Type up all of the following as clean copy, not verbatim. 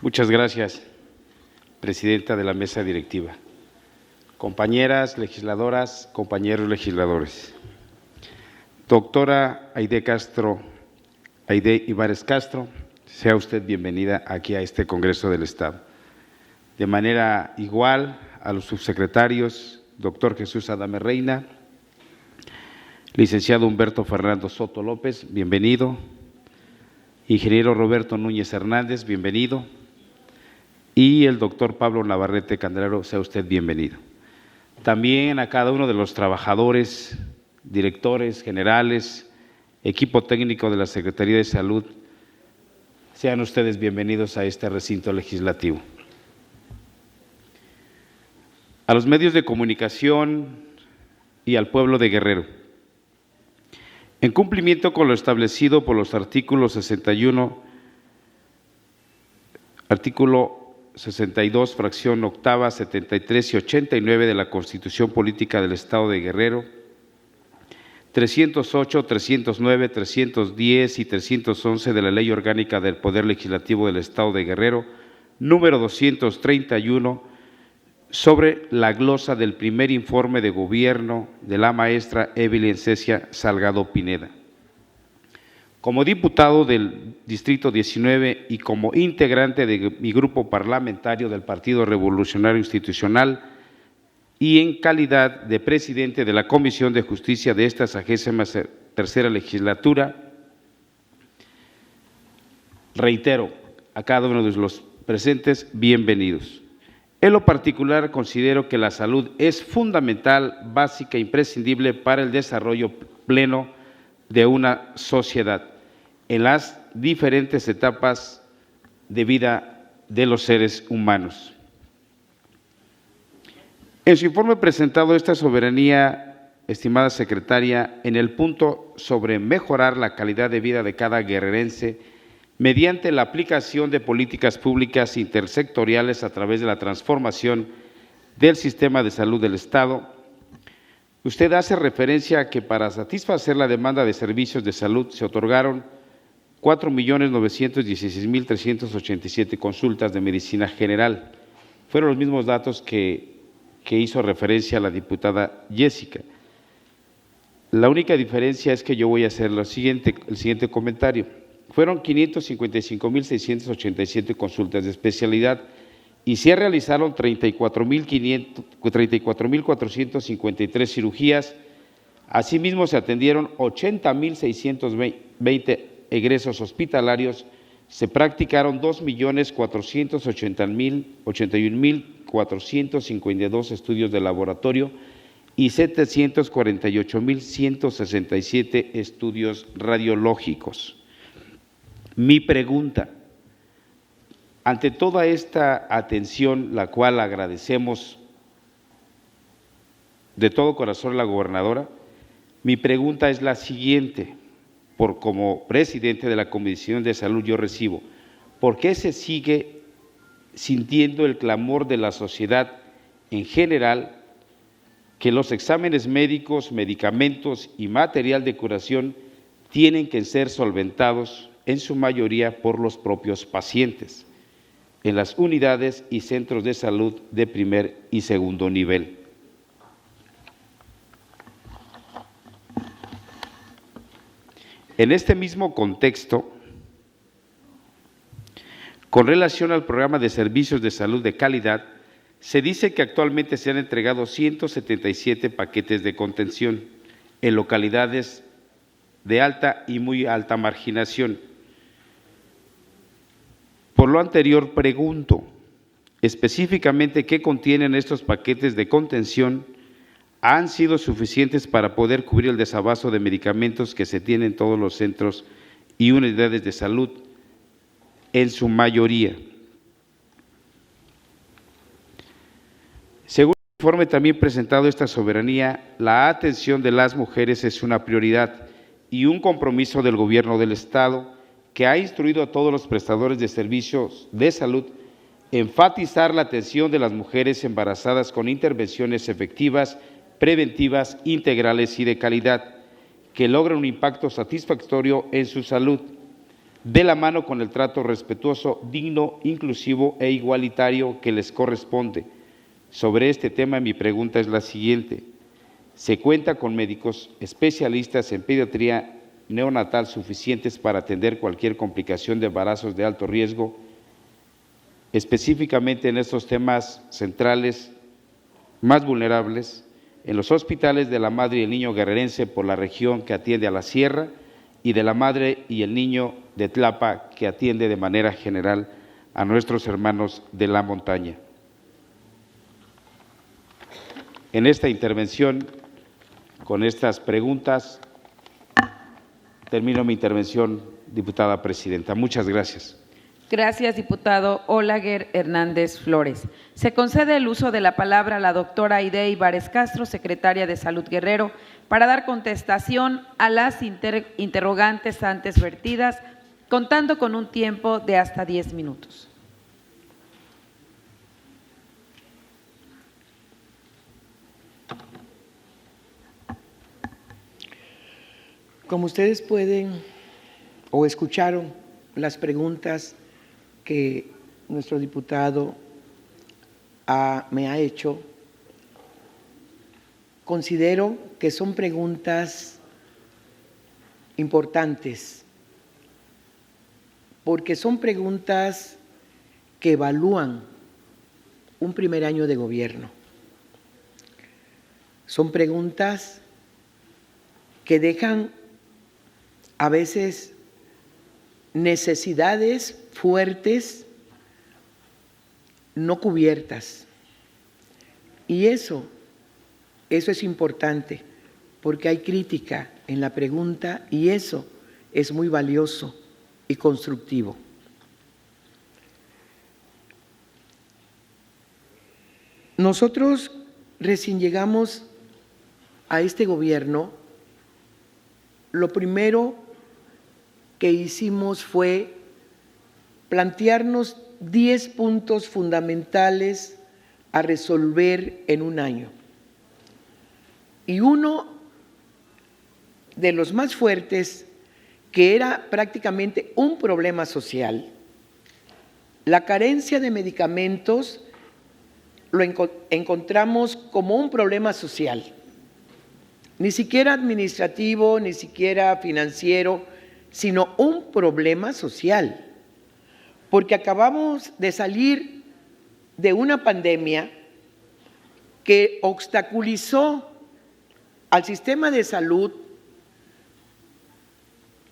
Muchas gracias, presidenta de la mesa directiva. Compañeras legisladoras, compañeros legisladores. Doctora Aide Ibáñez Castro, sea usted bienvenida aquí a este Congreso del Estado. De manera igual a los subsecretarios, doctor Jesús Adame Reina, licenciado Humberto Fernando Soto López, bienvenido. Ingeniero Roberto Núñez Hernández, bienvenido. Y el doctor Pablo Navarrete Candelaro, sea usted bienvenido. También a cada uno de los trabajadores, directores generales, equipo técnico de la Secretaría de Salud, sean ustedes bienvenidos a este recinto legislativo. A los medios de comunicación y al pueblo de Guerrero, en cumplimiento con lo establecido por los artículos 61, artículo 62, fracción octava, 73 y 89 de la Constitución Política del Estado de Guerrero, 308, 309, 310 y 311 de la Ley Orgánica del Poder Legislativo del Estado de Guerrero, número 231, sobre la glosa del primer informe de gobierno de la maestra Evelyn Cecia Salgado Pineda. Como diputado del Distrito 19 y como integrante de mi grupo parlamentario del Partido Revolucionario Institucional y en calidad de presidente de la Comisión de Justicia de esta 63ª legislatura, reitero a cada uno de los presentes, bienvenidos. En lo particular, considero que la salud es fundamental, básica e imprescindible para el desarrollo pleno de una sociedad en las diferentes etapas de vida de los seres humanos. En su informe presentado esta soberanía, estimada secretaria, en el punto sobre mejorar la calidad de vida de cada guerrerense mediante la aplicación de políticas públicas intersectoriales a través de la transformación del sistema de salud del Estado, usted hace referencia a que para satisfacer la demanda de servicios de salud se otorgaron 4.916.387 consultas de medicina general. Fueron los mismos datos que hizo referencia la diputada Jessica. La única diferencia es que yo voy a hacer el siguiente comentario. Fueron 555.687 consultas de especialidad y se realizaron 34.453 cirugías. Asimismo, se atendieron 80.620 egresos hospitalarios, se practicaron 2.481.452 estudios de laboratorio y 748.167 estudios radiológicos. Mi pregunta, ante toda esta atención, la cual agradecemos de todo corazón a la gobernadora, mi pregunta es la siguiente. Como presidente de la Comisión de Salud yo recibo, ¿por qué se sigue sintiendo el clamor de la sociedad en general que los exámenes médicos, medicamentos y material de curación tienen que ser solventados en su mayoría por los propios pacientes en las unidades y centros de salud de primer y segundo nivel? En este mismo contexto, con relación al programa de servicios de salud de calidad, se dice que actualmente se han entregado 177 paquetes de contención en localidades de alta y muy alta marginación. Por lo anterior, pregunto específicamente qué contienen estos paquetes de contención. ¿Han sido suficientes para poder cubrir el desabasto de medicamentos que se tienen en todos los centros y unidades de salud, en su mayoría? Según el informe también presentado esta soberanía, la atención de las mujeres es una prioridad y un compromiso del Gobierno del Estado, que ha instruido a todos los prestadores de servicios de salud enfatizar la atención de las mujeres embarazadas con intervenciones efectivas, preventivas, integrales y de calidad, que logran un impacto satisfactorio en su salud. de la mano con el trato respetuoso, digno, inclusivo e igualitario que les corresponde. Sobre este tema, mi pregunta es la siguiente: ¿se cuenta con médicos especialistas en pediatría neonatal suficientes para atender cualquier complicación de embarazos de alto riesgo, específicamente en estos temas centrales más vulnerables, en los hospitales de la madre y el niño guerrerense por la región que atiende a la sierra y de la madre y el niño de Tlapa que atiende de manera general a nuestros hermanos de la montaña? En esta intervención, con estas preguntas, termino mi intervención, diputada presidenta. Muchas gracias. Gracias, diputado Olaguer Hernández Flores. Se concede el uso de la palabra a la doctora Aide Ibares Castro, secretaria de Salud Guerrero, para dar contestación a las interrogantes antes vertidas, contando con un tiempo de hasta 10 minutos. Como ustedes pueden o escucharon las preguntas que nuestro diputado me ha hecho, considero que son preguntas importantes, porque son preguntas que evalúan un primer año de gobierno. Son preguntas que dejan a veces necesidades fuertes no cubiertas. Y eso es importante, porque hay crítica en la pregunta y eso es muy valioso y constructivo. Nosotros recién llegamos a este gobierno, lo primero que hicimos fue plantearnos 10 puntos fundamentales a resolver en un año. Y uno de los más fuertes, que era prácticamente un problema social, la carencia de medicamentos, lo encontramos como un problema social, ni siquiera administrativo, ni siquiera financiero, sino un problema social, porque acabamos de salir de una pandemia que obstaculizó al sistema de salud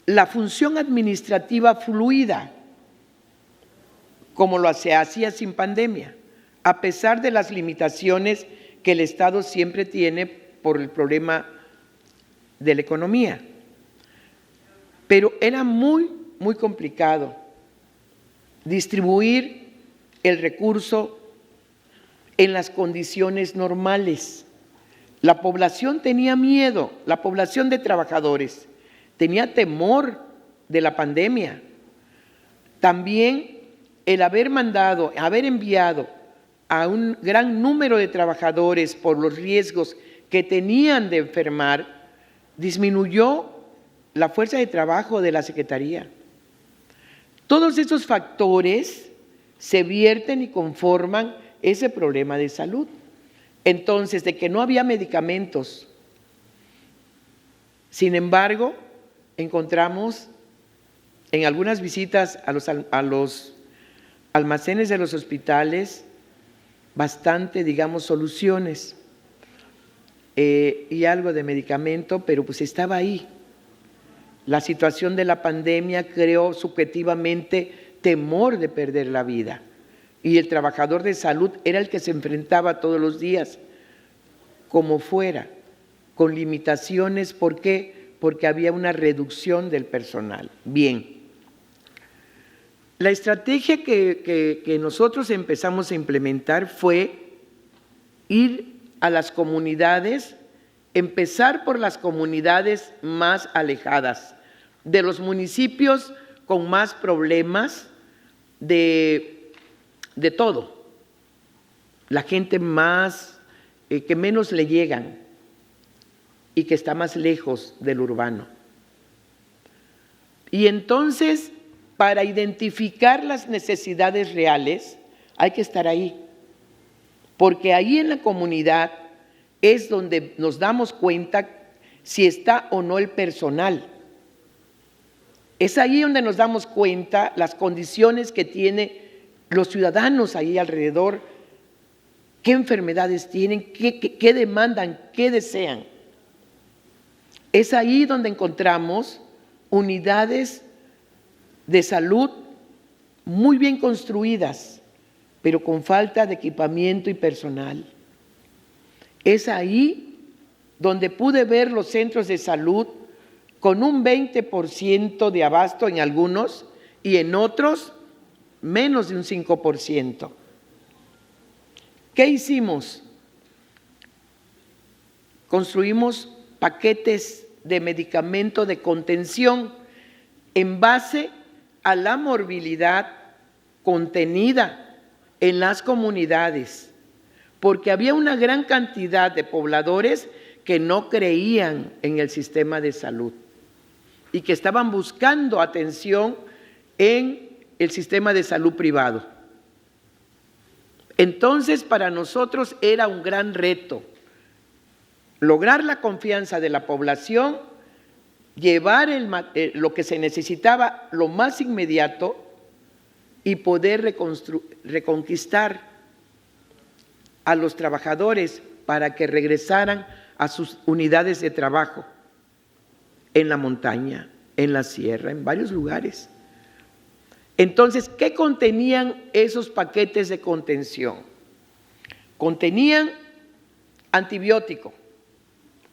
la función administrativa fluida, como lo se hacía sin pandemia, a pesar de las limitaciones que el Estado siempre tiene por el problema de la economía. Pero era muy complicado distribuir el recurso en las condiciones normales. La población tenía miedo, la población de trabajadores tenía temor de la pandemia. También el haber enviado a un gran número de trabajadores por los riesgos que tenían de enfermar, disminuyó la fuerza de trabajo de la Secretaría. Todos esos factores se vierten y conforman ese problema de salud. Entonces, de que no había medicamentos. Sin embargo, encontramos en algunas visitas a los almacenes de los hospitales bastante, soluciones y algo de medicamento, pero pues estaba ahí. La situación de la pandemia creó subjetivamente temor de perder la vida y el trabajador de salud era el que se enfrentaba todos los días, como fuera, con limitaciones. ¿Por qué? Porque había una reducción del personal. Bien, la estrategia que nosotros empezamos a implementar fue ir a las comunidades, empezar por las comunidades más alejadas, de los municipios con más problemas de todo, la gente más que menos le llegan y que está más lejos del urbano. Y entonces para identificar las necesidades reales, hay que estar ahí. Porque ahí en la comunidad es donde nos damos cuenta si está o no el personal. Es ahí donde nos damos cuenta las condiciones que tienen los ciudadanos ahí alrededor, qué enfermedades tienen, qué demandan, qué desean. Es ahí donde encontramos unidades de salud muy bien construidas, pero con falta de equipamiento y personal. Es ahí donde pude ver los centros de salud con un 20% de abasto en algunos y en otros menos de un 5%. ¿Qué hicimos? Construimos paquetes de medicamento de contención en base a la morbilidad contenida en las comunidades, porque había una gran cantidad de pobladores que no creían en el sistema de salud y que estaban buscando atención en el sistema de salud privado. Entonces, para nosotros era un gran reto lograr la confianza de la población, llevar lo que se necesitaba lo más inmediato y poder reconquistar a los trabajadores para que regresaran a sus unidades de trabajo en la montaña, en la sierra, en varios lugares. Entonces, ¿qué contenían esos paquetes de contención? Contenían antibiótico,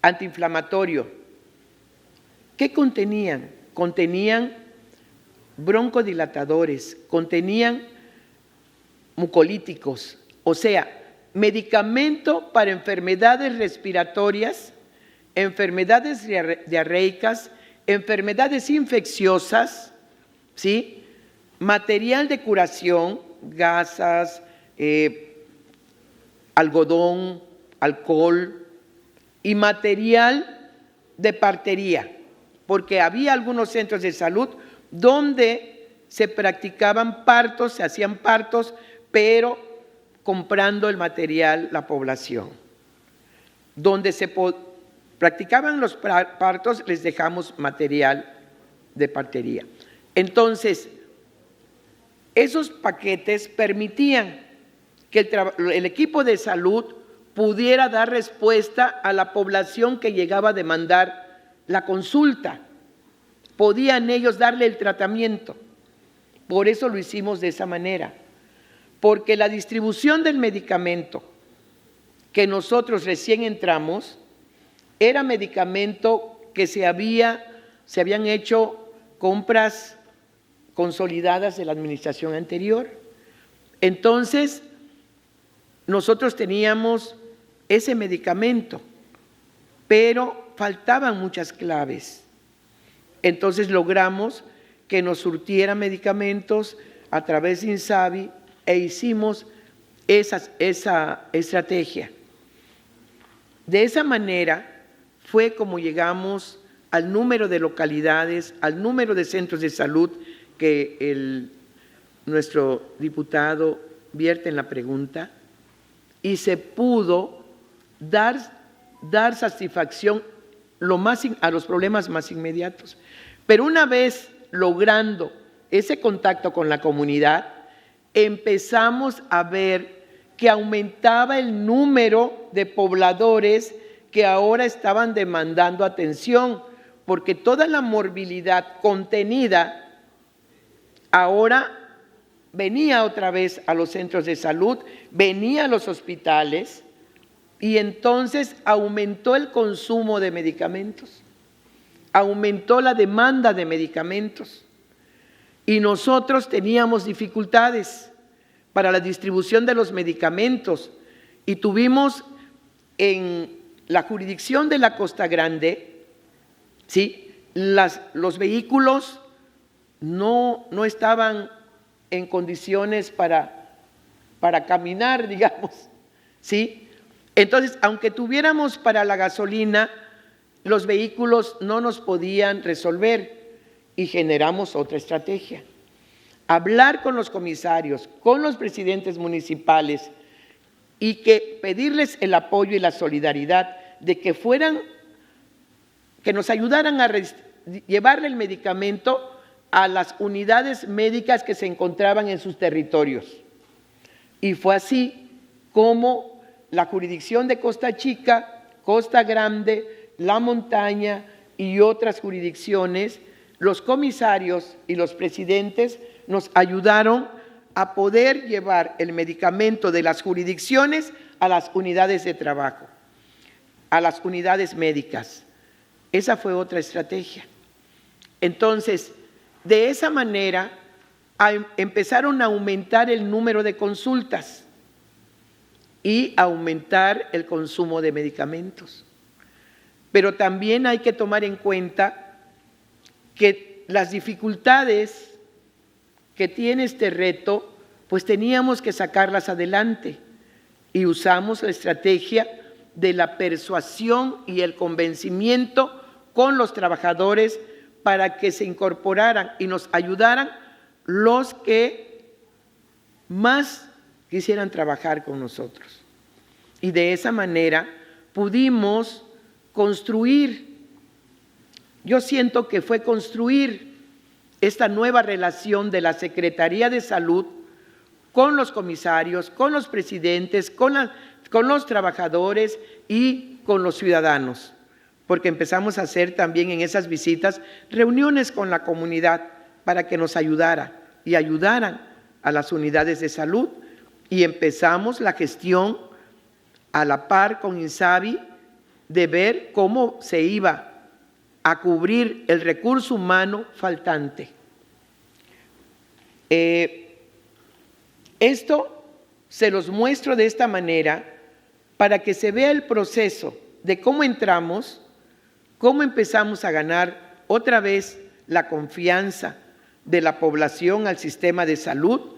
antiinflamatorio. ¿Qué contenían? Contenían broncodilatadores, contenían mucolíticos, o sea, medicamento para enfermedades respiratorias, enfermedades diarreicas, enfermedades infecciosas, ¿sí? Material de curación, gasas, algodón, alcohol y material de partería, porque había algunos centros de salud donde se practicaban partos, se hacían partos, pero comprando el material la población. Donde se practicaban los partos, les dejamos material de partería. Entonces, esos paquetes permitían que el equipo de salud pudiera dar respuesta a la población que llegaba a demandar la consulta. Podían ellos darle el tratamiento. Por eso lo hicimos de esa manera. Porque la distribución del medicamento que nosotros recién entramos era medicamento que se habían hecho compras consolidadas de la administración anterior. Entonces, nosotros teníamos ese medicamento, pero faltaban muchas claves. Entonces logramos que nos surtiera medicamentos a través de INSABI e hicimos esa estrategia. De esa manera fue como llegamos al número de localidades, al número de centros de salud que nuestro diputado vierte en la pregunta, y se pudo dar satisfacción a los problemas más inmediatos. Pero una vez logrando ese contacto con la comunidad, empezamos a ver que aumentaba el número de pobladores que ahora estaban demandando atención, porque toda la morbilidad contenida ahora venía otra vez a los centros de salud, venía a los hospitales, y entonces aumentó el consumo de medicamentos, aumentó la demanda de medicamentos, y nosotros teníamos dificultades para la distribución de los medicamentos, y tuvimos en la jurisdicción de la Costa Grande, ¿sí? Los vehículos no estaban en condiciones para caminar, digamos, ¿sí? Entonces, aunque tuviéramos para la gasolina, los vehículos no nos podían resolver y generamos otra estrategia. hablar con los comisarios, con los presidentes municipales y que pedirles el apoyo y la solidaridad de que nos ayudaran a llevarle el medicamento a las unidades médicas que se encontraban en sus territorios. Y fue así como la jurisdicción de Costa Chica, Costa Grande, La Montaña y otras jurisdicciones, los comisarios y los presidentes nos ayudaron a poder llevar el medicamento de las jurisdicciones a las unidades de trabajo, a las unidades médicas. Esa fue otra estrategia. Entonces, de esa manera empezaron a aumentar el número de consultas y aumentar el consumo de medicamentos. Pero también hay que tomar en cuenta que las dificultades que tiene este reto, pues teníamos que sacarlas adelante y usamos la estrategia de la persuasión y el convencimiento con los trabajadores para que se incorporaran y nos ayudaran los que más quisieran trabajar con nosotros. Y de esa manera pudimos construir, yo siento que fue construir esta nueva relación de la Secretaría de Salud con los comisarios, con los presidentes, con los trabajadores y con los ciudadanos, porque empezamos a hacer también en esas visitas reuniones con la comunidad para que nos ayudara y ayudaran a las unidades de salud, y empezamos la gestión a la par con INSABI de ver cómo se iba a cubrir el recurso humano faltante. Esto se los muestro de esta manera para que se vea el proceso de cómo entramos, cómo empezamos a ganar otra vez la confianza de la población al sistema de salud,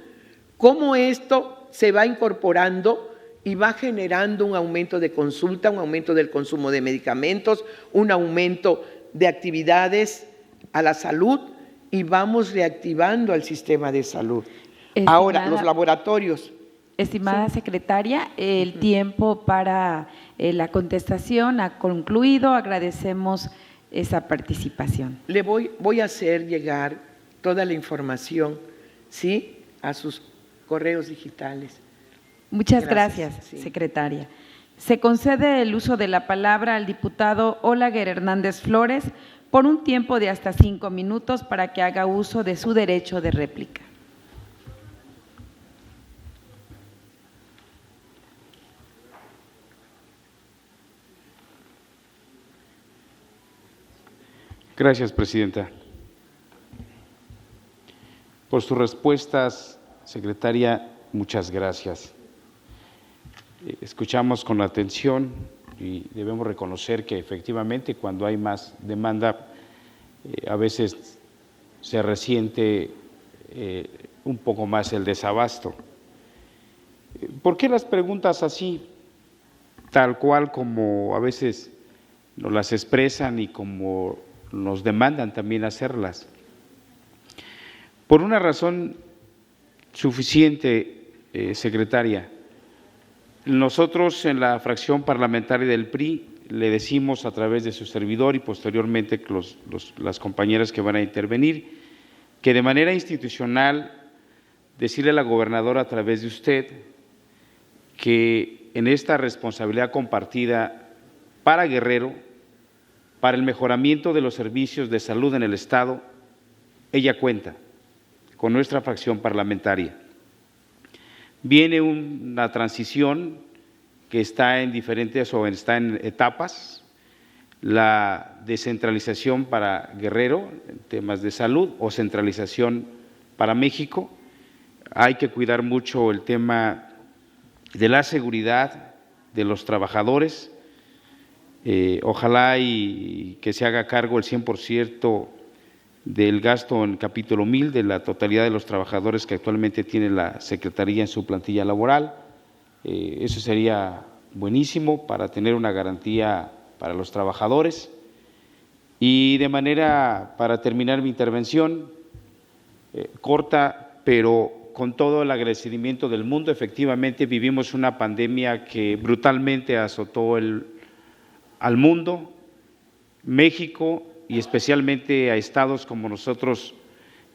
cómo esto se va incorporando y va generando un aumento de consulta, un aumento del consumo de medicamentos, un aumento de actividades a la salud, y vamos reactivando al sistema de salud. Ahora, los laboratorios. Estimada secretaria, el tiempo para la contestación ha concluido. Agradecemos esa participación. Le voy a hacer llegar toda la información, ¿sí?, a sus correos digitales. Muchas gracias, secretaria. Se concede el uso de la palabra al diputado Olaguer Hernández Flores por un tiempo de hasta 5 minutos para que haga uso de su derecho de réplica. Gracias, presidenta. Por sus respuestas, secretaria, muchas gracias. Escuchamos con atención y debemos reconocer que efectivamente cuando hay más demanda a veces se resiente un poco más el desabasto. ¿Por qué las preguntas así, tal cual como a veces nos las expresan y como nos demandan también hacerlas? Por una razón suficiente, secretaria. Nosotros en la fracción parlamentaria del PRI le decimos a través de su servidor y posteriormente las compañeras que van a intervenir, que de manera institucional decirle a la gobernadora a través de usted que en esta responsabilidad compartida para Guerrero, para el mejoramiento de los servicios de salud en el Estado, ella cuenta con nuestra fracción parlamentaria. Viene una transición que está en diferentes o está en etapas, la descentralización para Guerrero en temas de salud o centralización para México. Hay que cuidar mucho el tema de la seguridad de los trabajadores. Ojalá y que se haga cargo el 100% del gasto en capítulo 1000 de la totalidad de los trabajadores que actualmente tiene la Secretaría en su plantilla laboral. Eso sería buenísimo para tener una garantía para los trabajadores. Y de manera, para terminar mi intervención corta, pero con todo el agradecimiento del mundo. Efectivamente, vivimos una pandemia que brutalmente azotó al mundo, México y especialmente a estados como nosotros,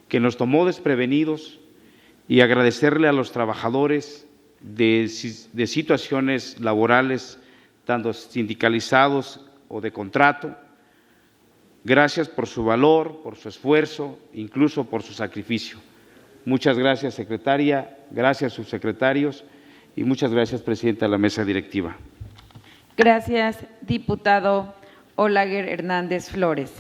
que nos tomó desprevenidos, y agradecerle a los trabajadores de situaciones laborales, tanto sindicalizados o de contrato. Gracias por su valor, por su esfuerzo, incluso por su sacrificio. Muchas gracias, secretaria, gracias, subsecretarios, y muchas gracias, presidenta de la mesa directiva. Gracias, diputado Olaguer Hernández Flores.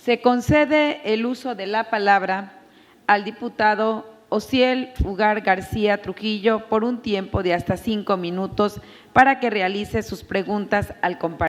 Se concede el uso de la palabra al diputado Osiel Ugar García Trujillo por un tiempo de hasta 5 minutos para que realice sus preguntas al compañero.